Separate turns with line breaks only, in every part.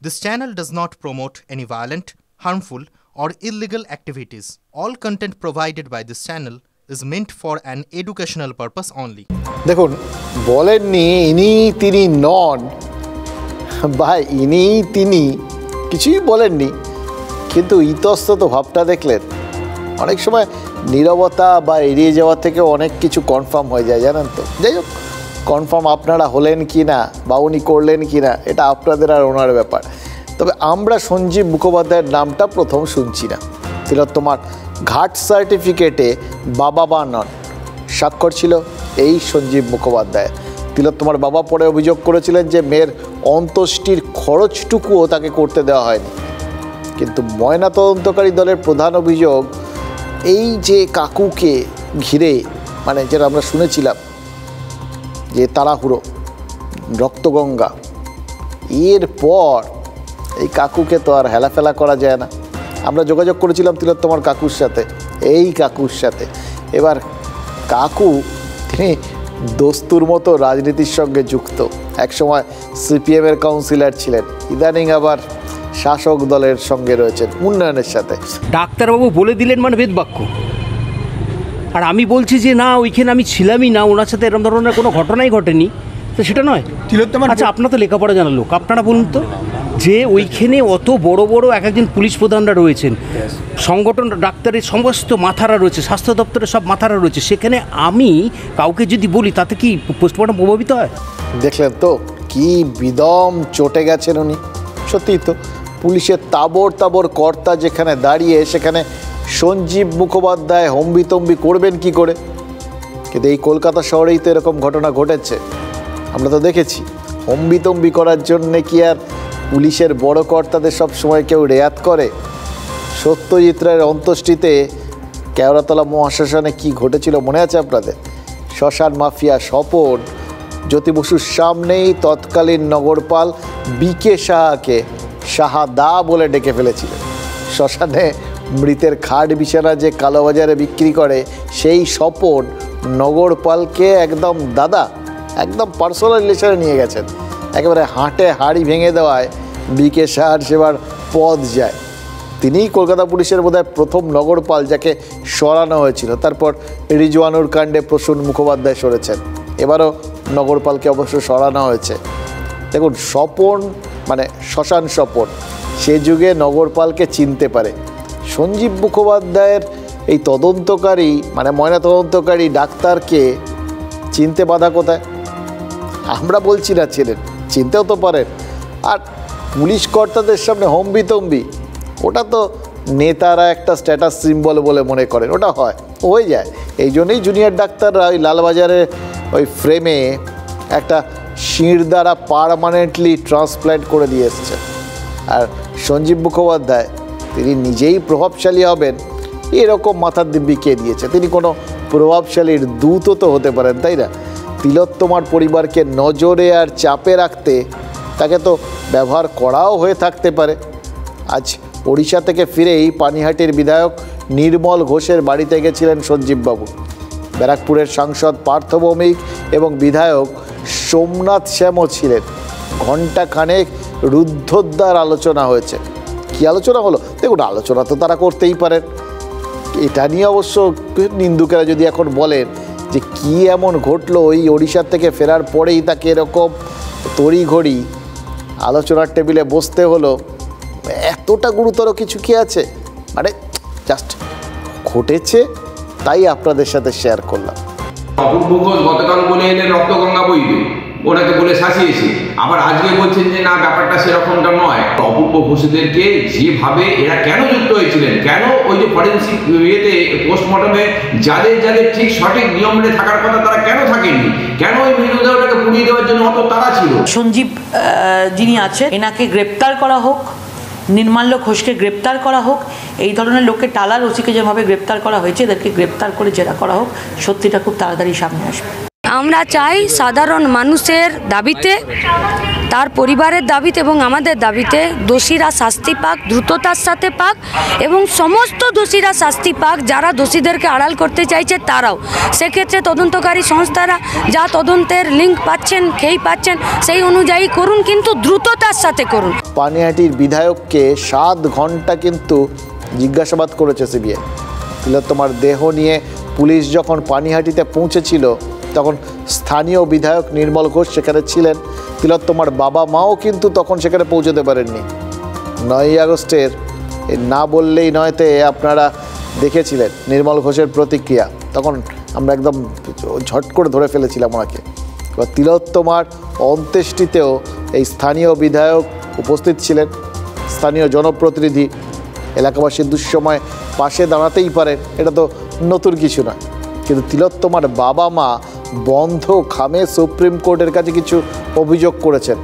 This channel does not promote any violent, harmful, or illegal activities. All content provided by this channel is meant for an educational purpose only.
দেখুন বলেননি ইনি তিনি নন বা ইনি তিনি কিছুই বলেননি, কিন্তু ইতস্তত ভাবটা দেখলেন। অনেক সময় নীরবতা বা এড়িয়ে যাওয়া থেকে অনেক কিছু কনফার্ম হয়ে যায়, জানেন তো। যাই হোক, কনফার্ম আপনারা হলেন কি না বা উনি করলেন কি না এটা আপনাদের আর ওনার ব্যাপার। তবে আমরা সঞ্জীব মুখোপাধ্যায়ের নামটা প্রথম শুনছি না। তিলোত্তমার ঘাট সার্টিফিকেটে বাবা বা নন স্বাক্ষর ছিল এই সঞ্জীব মুখোপাধ্যায়। তিলোত্তমার বাবা পরে অভিযোগ করেছিলেন যে মেয়ের অন্ত্যেষ্টির খরচটুকুও তাকে করতে দেওয়া হয়নি। কিন্তু ময়নাতদন্তকারী দলের প্রধান অভিযোগ এই যে কাকুকে ঘিরে, মানে যেটা আমরা শুনেছিলাম যে তাড়াহুড়ো, রক্তগঙ্গা, এরপর এই কাকুকে তো আর হেলাফেলা করা যায় না। আমরা যোগাযোগ করেছিলাম তিলোত্তমার কাকুর সাথে, এই কাকুর সাথে। এবার কাকু তিনি দস্তুর মতো রাজনীতির সঙ্গে যুক্ত। একসময় সিপিএমের কাউন্সিলর ছিলেন, ইদানিং আবার শাসক দলের সঙ্গে রয়েছেন, উন্নয়নের সাথে।
ডাক্তারবাবু বলে দিলেন মানে বেদবাক্য। আর আমি বলছি যে না, ওইখানে আমি ছিলামই না, ওনার সাথে এরকম ধরনের কোনো ঘটনাই ঘটেনি, তো সেটা নয়। আচ্ছা, আপনার তো লেখাপড়া জানার লোক, আপনারা বলুন তো যে ওইখানে অত বড় বড় এক একজন পুলিশ প্রধানরা রয়েছেন, সংগঠন ডাক্তারের সমস্ত মাথারা রয়েছে, স্বাস্থ্য দপ্তরের সব মাথারা রয়েছে, সেখানে আমি কাউকে যদি বলি তাতে কি পোস্টমর্টম প্রভাবিত হয়?
দেখলেন তো কি বিদম চটে গেছেন উনি। সত্যিই তো, পুলিশের তাবড় তাবড় কর্তা যেখানে দাঁড়িয়ে, সেখানে সঞ্জীব মুখোপাধ্যায় হম্বিতম্বি করবেন কি করে? কিন্তু এই কলকাতা শহরেই তো এরকম ঘটনা ঘটেছে, আমরা তো দেখেছি। হম্বিতম্বি করার জন্যে কি আর পুলিশের বড় কর্তাদের সব সময় কেউ রেয়াত করে? সত্যজিৎ রায়ের অন্ত্যেষ্টিতে কেওড়াতলা মহাশ্মশানে কি ঘটেছিল মনে আছে আপনাদের? শ্মশান মাফিয়া স্বপন জ্যোতি বসুর সামনেই তৎকালীন নগরপাল বিকে সাহাকে শাহাদা বলে ডেকে ফেলেছিলেন। শ্মশানে মৃতের খাট বিছানা যে কালোবাজারে বিক্রি করে, সেই স্বপন নগরপালকে একদম দাদা, একদম পার্সোনাল রিলেশনে নিয়ে গেছেন। একেবারে হাঁটে হাড়ি ভেঙে দেওয়ায় বিকে সাহার সেবার পদ যায়। তিনিই কলকাতা পুলিশের বোধহয় প্রথম নগরপাল যাকে সরানো হয়েছিল। তারপর রিজওয়ানুর কাণ্ডে প্রসূন মুখোপাধ্যায় সরেছেন, এবারও নগরপালকে অবশ্য সরানো হয়েছে। দেখুন, স্বপন মানে শ্মশান স্বপন সে যুগে নগরপালকে চিনতে পারে। সঞ্জীব মুখোপাধ্যায়ের এই তদন্তকারী মানে ময়নাতদন্তকারী ডাক্তারকে চিনতে বাধা কোথায়? আমরা বলছি না ছিলেন, চিনতেও তো পারেন। আর পুলিশ কর্তাদের সামনে হম্বিতম্বি, ওটা তো নেতারা একটা স্ট্যাটাস সিম্বল বলে মনে করেন, ওটা হয়ে যায়। এই জন্যই জুনিয়র ডাক্তাররা ওই লালবাজারে ওই ফ্রেমে একটা শির দ্বারা পারমানেন্টলি ট্রান্সপ্ল্যান্ট করে দিয়ে এসছে। আর সঞ্জীব মুখোপাধ্যায় তিনি নিজেই প্রভাবশালী হবেন এরকম মাথার দিব্যি কে দিয়েছে? তিনি কোনো প্রভাবশালীর দূতও তো হতে পারেন, তাই না? তিলোত্তমার পরিবারকে নজরে আর চাপে রাখতে তাকে তো ব্যবহার করাও হয়ে থাকতে পারে। আজ ওড়িশা থেকে ফিরেই পানিহাটির বিধায়ক নির্মল ঘোষের বাড়িতে গেছিলেন সঞ্জীববাবু। ব্যারাকপুরের সাংসদ পার্থ ভৌমিক এবং বিধায়ক সোমনাথ শ্যামও ছিলেন। ঘণ্টাখানেক রুদ্ধদ্বার আলোচনা হয়েছে। কী আলোচনা হলো? দেখুন, আলোচনা তো তারা করতেই পারেন। এটা নিয়ে অবশ্য নিন্দুকেরা যদি এখন বলেন যে কী এমন ঘটলো ওই ওড়িশার থেকে ফেরার পরেই তাকে এরকম তড়িঘড়ি আলোচনার টেবিলে বসতে হলো, এতটা গুরুতর কিছু কি আছে? মানে জাস্ট ঘটেছে, তাই আপনাদের সাথে শেয়ার করলাম।
অপূর্ব ঘোষ গতকাল বলে এলেন রক্তগঙ্গা বইবে, ওনাকে বলে শাসিয়েছে, আবার আজকে বলছেন যে না, ব্যাপারটা সেরকমটা নয়। অপূর্ব ঘোষদেরকে যেভাবে এরা কেন যুক্ত হয়েছিলেন, কেন ওই যে ফরেন্সিক ইয়েতে পোস্টমর্টমে যাদের যাদের ঠিক সঠিক নিয়ম মেনে থাকার কথা তারা কেন থাকেননি, কেন ওই মৃতদেহটাকে পুড়িয়ে দেওয়ার জন্য অত তাড়া ছিল?
সঞ্জীব যিনি আছে, এনাকে গ্রেপ্তার করা হোক, নির্মাল্য ঘোষকে গ্রেপ্তার করা হোক, এই ধরনের লোককে টালার ওসিকে যেভাবে গ্রেপ্তার করা হয়েছে, এদেরকে গ্রেপ্তার করে জেরা করা হোক, সত্যিটা খুব তাড়াতাড়ি সামনে আসবে।
আমরা চাই সাধারণ মানুষের দাবিতে, তার পরিবারের দাবিতে এবং আমাদের দাবিতে দোষীরা শাস্তি পাক, দ্রুততার সাথে পাক, এবং সমস্ত দোষীরা শাস্তি পাক যারা দোষীদেরকে আড়াল করতে চাইছে তারাও। সেক্ষেত্রে তদন্তকারী সংস্থারা যা তদন্তের লিঙ্ক পাচ্ছেন, খেই পাচ্ছেন, সেই অনুযায়ী করুন, কিন্তু দ্রুততার সাথে করুন।
পানিহাটির বিধায়ককে 7 ঘন্টা কিন্তু জিজ্ঞাসাবাদ করেছে সিবিআই। তিলোত্তমার দেহ নিয়ে পুলিশ যখন পানিহাটিতে পৌঁছেছিল তখন স্থানীয় বিধায়ক নির্মল ঘোষ সেখানে ছিলেন। তিলোত্তমার বাবা মাও কিন্তু তখন সেখানে পৌঁছতে পারেননি। 9ই আগস্টের না বললেই নয়তে আপনারা দেখেছিলেন নির্মল ঘোষের প্রতিক্রিয়া, তখন আমরা একদম ঝট করে ধরে ফেলেছিলাম ওনাকে। এবার তিলোত্তমার অন্ত্যেষ্টিতেও এই স্থানীয় বিধায়ক উপস্থিত ছিলেন, স্থানীয় জনপ্রতিনিধি। এলাকাবাসীর দুঃসময় পাশে দাঁড়াতেই পারেন, এটা তো নতুন কিছু নয়। কিন্তু তিলোত্তমার বাবা মা বন্ধ খামে সুপ্রিম কোর্টের কাছে কিছু অভিযোগ করেছেন।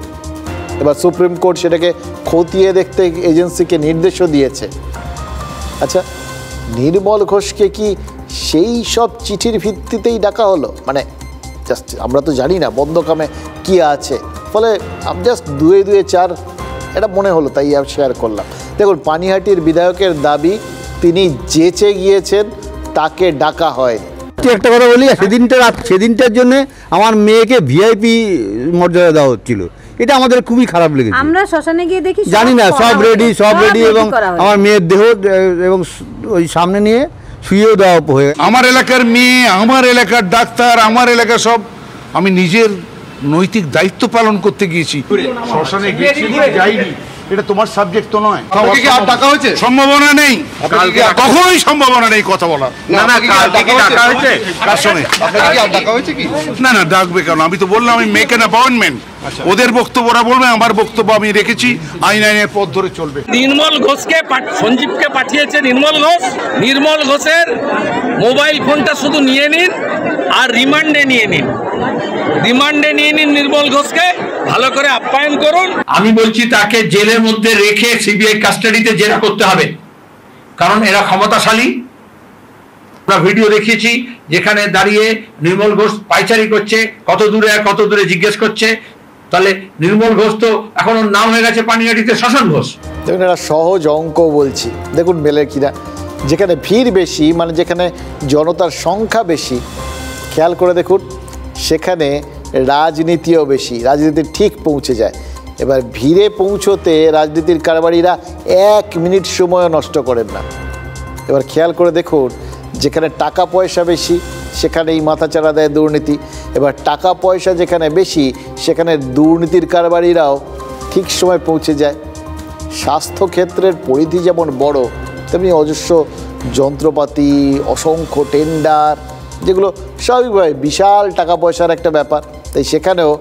এবার সুপ্রিম কোর্ট সেটাকে খতিয়ে দেখতে এজেন্সিকে নির্দেশও দিয়েছে। আচ্ছা, নির্মল ঘোষকে কি সেই সব চিঠির ভিত্তিতেই ডাকা হলো? মানে জাস্ট আমরা তো জানি না বন্ধ খামে কী আছে, ফলে আমি জাস্ট 2 2 4 এটা মনে হলো, তাই আমি শেয়ার করলাম। দেখুন, পানিহাটির বিধায়কের দাবি তিনি যেচে গিয়েছেন, তাকে ডাকা হয়নি।
একটা কথা বলি, সেদিনটার জন্য আমার মেয়েকে ভিআইপি মর্যাদা দেওয়া হচ্ছিল, এটা আমাদের খুবই খারাপ লেগেছে।
আমরা শ্মশানে গিয়ে দেখি
জানি না সব রেডি এবং আমার মেয়ের দেহ এবং ওই সামনে নিয়ে শুয়েও দেওয়া হয়ে।
আমার এলাকার মেয়ে, আমার এলাকার ডাক্তার, আমার এলাকা সব, আমি নিজের নৈতিক দায়িত্ব পালন করতে গিয়েছি। শ্মশানে গেছি যাইনি, এটা তোমার সাবজেক্ট তো নয়। ডাকা হয়েছে? সম্ভাবনা নেই, কখনোই সম্ভাবনা নেই কথা বলা। কার সঙ্গে? না না, ডাকবে কেন? আমি তো বললাম আমি মেক অ্যান অ্যাপয়েন্টমেন্ট। ওদের বক্তব্য ওরা বলবে, আমার বক্তব্য আমি রেখেছি, আইনের পথ ধরে চলবে।
নির্মল ঘোষকে, সঞ্জীবকে পাঠিয়েছে নির্মল ঘোষ। নির্মল ঘোষের মোবাইল ফোনটা শুধু নিয়ে নিন আর রিমান্ডে নিয়ে নিন, নির্মল ঘোষকে ভালো করে আপ্যায়ন করুন।
আমি বলছি তাকে জেলের মধ্যে রেখে সিবিআই কাস্টাডিতে জেরা করতে হবে, কারণ এরা ক্ষমতাশালী। আমরা ভিডিও দেখিয়েছি যেখানে দাঁড়িয়ে নির্মল ঘোষ পাইচারি করছে, কত দূরে জিজ্ঞেস করছে। তাহলে নির্মল ঘোষ তো এখন ওর নাম হয়ে গেছে পানিহাটিতে শ্মশান ঘোষ।
দেখুন, একটা সহজ অঙ্ক বলছি, দেখুন মেলে কিনা। যেখানে ভিড় বেশি, মানে যেখানে জনতার সংখ্যা বেশি, খেয়াল করে দেখুন সেখানে রাজনীতিও বেশি, রাজনীতি ঠিক পৌঁছে যায়। এবার ভিড়ে পৌঁছতে রাজনীতির কারবারিরা 1 মিনিট সময়ও নষ্ট করেন না। এবার খেয়াল করে দেখুন, যেখানে টাকা পয়সা বেশি সেখানেই মাথাচাড়া দেয় দুর্নীতি। এবার টাকা পয়সা যেখানে বেশি সেখানে দুর্নীতির কারবারিরাও ঠিক সময় পৌঁছে যায়। স্বাস্থ্যক্ষেত্রের পরিধি যেমন বড়, তেমনি অজস্র যন্ত্রপাতি, অসংখ্য টেন্ডার, যেগুলো স্বাভাবিকভাবে বিশাল টাকা পয়সার একটা ব্যাপার। তাই সেখানেও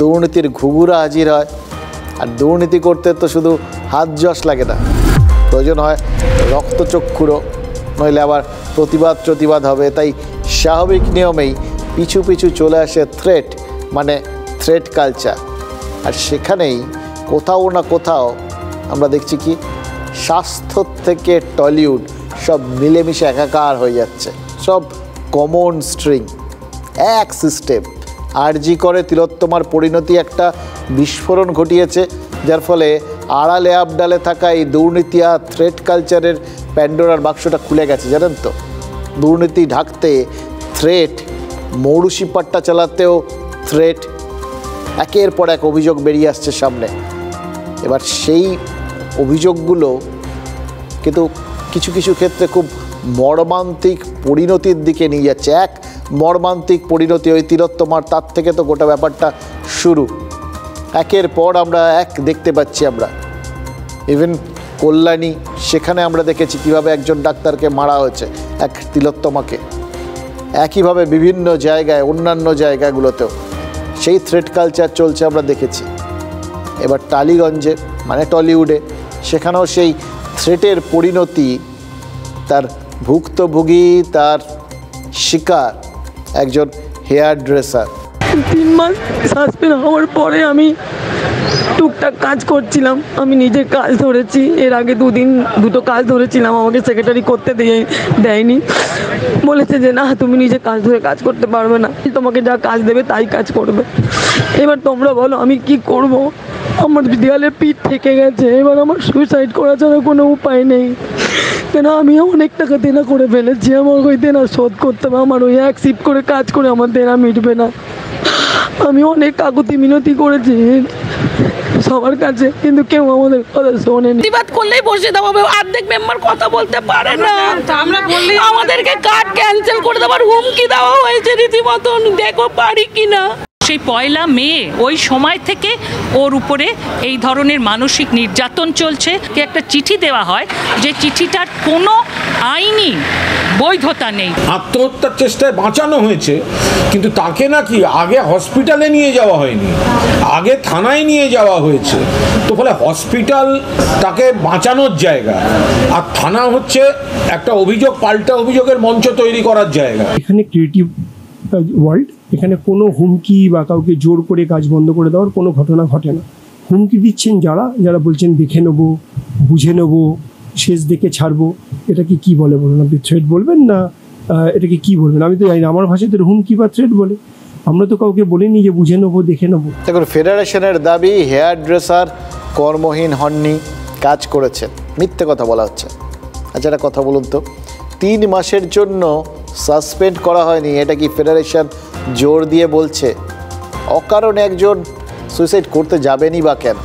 দুর্নীতির ঘুঘুরা হাজির হয়। আর দুর্নীতি করতে তো শুধু হাত যশ লাগে না, প্রয়োজন হয় রক্তচক্ষুরও, নইলে আবার প্রতিবাদ হবে। তাই স্বাভাবিক নিয়মেই পিছু পিছু চলে আসে থ্রেট, মানে থ্রেট কালচার। আর সেখানেই কোথাও না কোথাও আমরা দেখছি কি স্বাস্থ্য থেকে টলিউড সব মিলেমিশে একাকার হয়ে যাচ্ছে, সব কমন স্ট্রিং, এক সিস্টেম। আরজি করে তিলোত্তমার পরিণতি একটা বিস্ফোরণ ঘটিয়েছে, যার ফলে আড়ালে আবডালে থাকা এই দুর্নীতি আর থ্রেট কালচারের প্যান্ডোরার বাক্সটা খুলে গেছে। জানেন তো, দুর্নীতি ঢাকতে থ্রেট, মৌরুসি পাট্টা চালাতেও থ্রেট, একের পর এক অভিযোগ বেরিয়ে আসছে সামনে। এবার সেই অভিযোগগুলো কিন্তু কিছু কিছু ক্ষেত্রে খুব মর্মান্তিক পরিণতির দিকে নিয়ে যাচ্ছে। এক মর্মান্তিক পরিণতি ওই তিলোত্তমার, তার থেকে তো গোটা ব্যাপারটা শুরু। একের পর আমরা দেখতে পাচ্ছি। আমরা ইভেন কল্যাণী, সেখানে আমরা দেখেছি কীভাবে একজন ডাক্তারকে মারা হয়েছে, এক তিলোত্তমাকে। একইভাবে বিভিন্ন জায়গায়, অন্যান্য জায়গাগুলোতেও সেই থ্রেট কালচার চলছে, আমরা দেখেছি। এবার টালিগঞ্জে, মানে টলিউডে, সেখানেও সেই থ্রেটের পরিণতি, তার ভুক্তভোগী, তার শিকার একজন হেয়ার ড্রেসার।
3 মাস সাসপেন্ড হওয়ার পরে আমি
টুকটাক কাজ করছিলাম, আমি নিজে কাজ ধরেছি। এর আগে দুটো কাজ ধরেছিলাম, আমাকে সেক্রেটারি করতে দেয়নি, বলেছে যে না তুমি নিজে কাজ ধরে কাজ করতে পারবে না, তোমাকে যা কাজ দেবে তাই কাজ করবে। এবার তোমরা বলো আমি কি করব? আমার দেওয়ালের পিঠ থেকে গেছে, এবার আমার সুইসাইড করা ছাড়া কোনো উপায় নেই। কেন আমি অনেক টাকা দেনা করে ফেলেছি, আমার ওই দেনা শোধ করতে হবে। আমার ওই এক শিফট করে কাজ করে আমার দেনা মিটবে না। আমি অনেক কাকুতি মিনতি করেছি সবার কাছে, কিন্তু কেউ আমাদের কথা শোনেনি।
প্রতিবাদ করলেই বসে দেওয়া হবে, অর্ধেক মেম্বার কথা বলতে পারে না। আমরা বললে আমাদেরকে কার্ড ক্যান্সেল করে দেওয়ার হুমকি দেওয়া হয়েছে রীতিমতন, দেখো পারি কিনা।
সেই 1 মে ওই সময় থেকে ওর উপরে এই ধরনের মানসিক নির্যাতন চলছে। একটা চিঠি দেওয়া হয় যে চিঠিটার কোনো আইনি বৈধতা নেই।
আত্মহত্যার চেষ্টায় বাঁচানো হয়েছে, কিন্তু তাকে নাকি আগে হসপিটালে নিয়ে যাওয়া হয়নি, আগে থানায় নিয়ে যাওয়া হয়েছে। তো ফলে হসপিটাল তাকে বাঁচানোর জায়গা, আর থানা হচ্ছে একটা অভিযোগ পাল্টা অভিযোগের মঞ্চ তৈরি করার জায়গা।
এখানে ক্রিয়েটিভ ওয়ার্ল্ড, এখানে কোনো হুমকি বা কাউকে জোর করে কাজ বন্ধ করে দেওয়ার কোনো ঘটনা ঘটে না। হুমকি দিচ্ছেন যারা বলছেন দেখে নেবো, বুঝে নেবো, শেষ দেখে ছাড়বো, এটাকে কি বলে বলুন? আপনি থ্রেট বলবেন না এটাকে কি বলবেন? আমি তো জানি না, আমার ভাষায় তো হুমকি বা থ্রেট বলে। আমরা তো কাউকে বলিনি যে বুঝে নেবো, দেখে নেবো।
দেখুন, ফেডারেশনের দাবি হেয়ার ড্রেসার কর্মহীন হননি, কাজ করেছেন, মিথ্যে কথা বলা হচ্ছে। আচ্ছা একটা কথা বলুন তো, 3 মাসের জন্য সাসপেন্ড করা হয়নি, এটা কি ফেডারেশন জোর দিয়ে বলছে? অকারণে একজন সুইসাইড করতে যাবেনই বা কেন?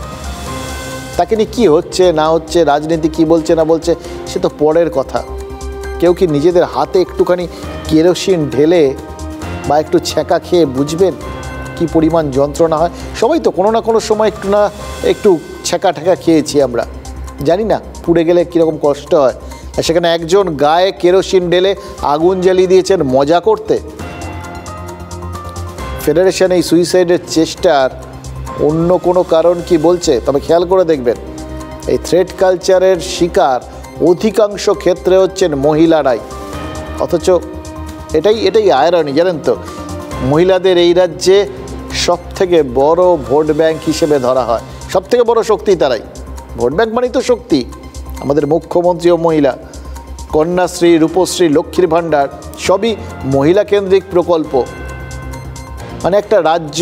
তাকে নিয়ে কী হচ্ছে না হচ্ছে, রাজনীতি কি বলছে না বলছে, সে তো পরের কথা। কেউ কি নিজেদের হাতে একটুখানি কেরোসিন ঢেলে বা একটু ছ্যাঁকা খেয়ে বুঝবেন কি পরিমাণ যন্ত্রণা হয়? সবাই তো কোনো না কোনো সময় একটু ছ্যাঁকা ঠেকা খেয়েছি আমরা, জানি না পুড়ে গেলে কীরকম কষ্ট হয়। আর সেখানে একজন গায়ে কেরোসিন ঢেলে আগুন জ্বালিয়ে দিয়েছেন মজা করতে। ফেডারেশন এই সুইসাইডের চেষ্টার অন্য কোনো কারণ কি বলছে? তবে খেয়াল করে দেখবেন, এই থ্রেট কালচারের শিকার অধিকাংশ ক্ষেত্রে হচ্ছেন মহিলারাই। অথচ এটাই আয়রনি, জানেন তো, মহিলাদের এই রাজ্যে সবথেকে বড় ভোট ব্যাংক হিসেবে ধরা হয়, সবথেকে বড় শক্তি তারাই। ভোট ব্যাংক মানেই তো শক্তি। আমাদের মুখ্যমন্ত্রীও মহিলা, কন্যাশ্রী, রূপশ্রী, লক্ষ্মীর ভাণ্ডার সবই মহিলা কেন্দ্রিক প্রকল্প। মানে একটা রাজ্য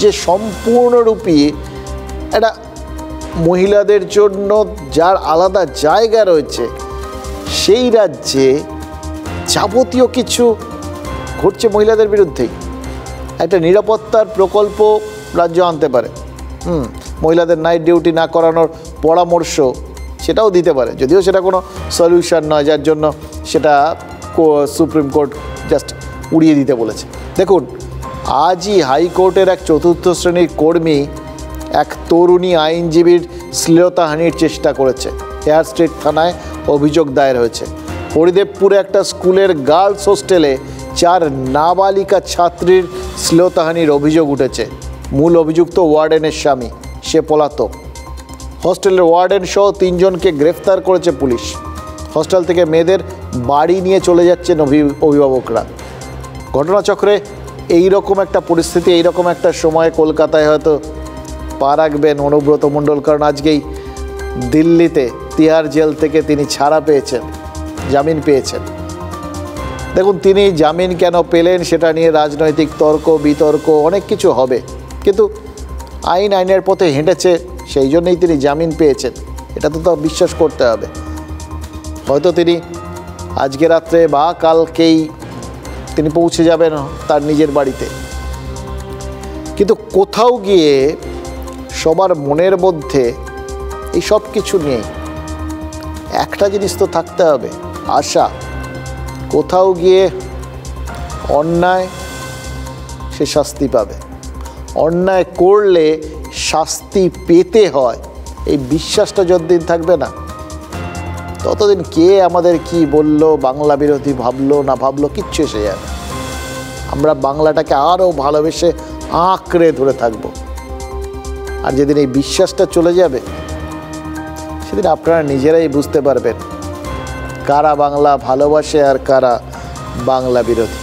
যে সম্পূর্ণরূপী একটা মহিলাদের জন্য যার আলাদা জায়গা রয়েছে, সেই রাজ্যে যাবতীয় কিছু ঘটছে মহিলাদের বিরুদ্ধেই। একটা নিরাপত্তার প্রকল্প রাজ্য আনতে পারে, মহিলাদের নাইট ডিউটি না করানোর পরামর্শ সেটাও দিতে পারে, যদিও সেটা কোনো সলিউশন নয়, যার জন্য সেটা সুপ্রিম কোর্ট জাস্ট উড়িয়ে দিতে বলেছে। দেখুন, আজই হাইকোর্টের এক 4র্থ শ্রেণীর কর্মী এক তরুণী আইনজীবীর শ্লীলতাহানির চেষ্টা করেছে। হেয়ার স্ট্রিট থানায় অভিযোগ দায়ের হয়েছে। হরিদেবপুরে একটা স্কুলের গার্লস হোস্টেলে 4 নাবালিকা ছাত্রীর শ্লীলতাহানির অভিযোগ উঠেছে। মূল অভিযুক্ত ওয়ার্ডেনের স্বামী, সে পলাতক। হস্টেলের ওয়ার্ডেন সহ 3 জনকে গ্রেফতার করেছে পুলিশ। হস্টেল থেকে মেয়েদের বাড়ি নিয়ে চলে যাচ্ছেন অভিভাবকরা। ঘটনাচক্রে এইরকম একটা পরিস্থিতি, এইরকম একটা সময়ে কলকাতায় হয়তো পা রাখবেন অনুব্রত মণ্ডল, কারণ আজকেই দিল্লিতে তিহার জেল থেকে তিনি ছাড়া পেয়েছেন, জামিন পেয়েছেন। দেখুন, তিনি জামিন কেন পেলেন সেটা নিয়ে রাজনৈতিক তর্ক বিতর্ক অনেক কিছু হবে, কিন্তু আইনের পথে হেঁটেছে, সেই জন্যই তিনি জামিন পেয়েছেন, এটা তো বিশ্বাস করতে হবে। হয়তো তিনি আজকে রাত্রে বা কালকেই তিনি পৌঁছে যাবেন তার নিজের বাড়িতে। কিন্তু কোথাও গিয়ে সবার মনের মধ্যে এই সব কিছু নিয়ে একটা জিনিস তো থাকতে হবে, আশা। কোথাও গিয়ে অন্যায় সে শাস্তি পাবে, অন্যায় করলে শাস্তি পেতে হয়, এই বিশ্বাসটা যতদিন থাকবে না ততদিন কে আমাদের কি বললো, বাংলা বিরোধী ভাবলো না ভাবলো, কিচ্ছু এসে যাবে। আমরা বাংলাটাকে আরও ভালোবেসে আঁকড়ে ধরে থাকবো। আর যেদিন এই বিশ্বাসটা চলে যাবে সেদিন আপনারা নিজেরাই বুঝতে পারবেন কারা বাংলা ভালোবাসে আর কারা বাংলা বিরোধী।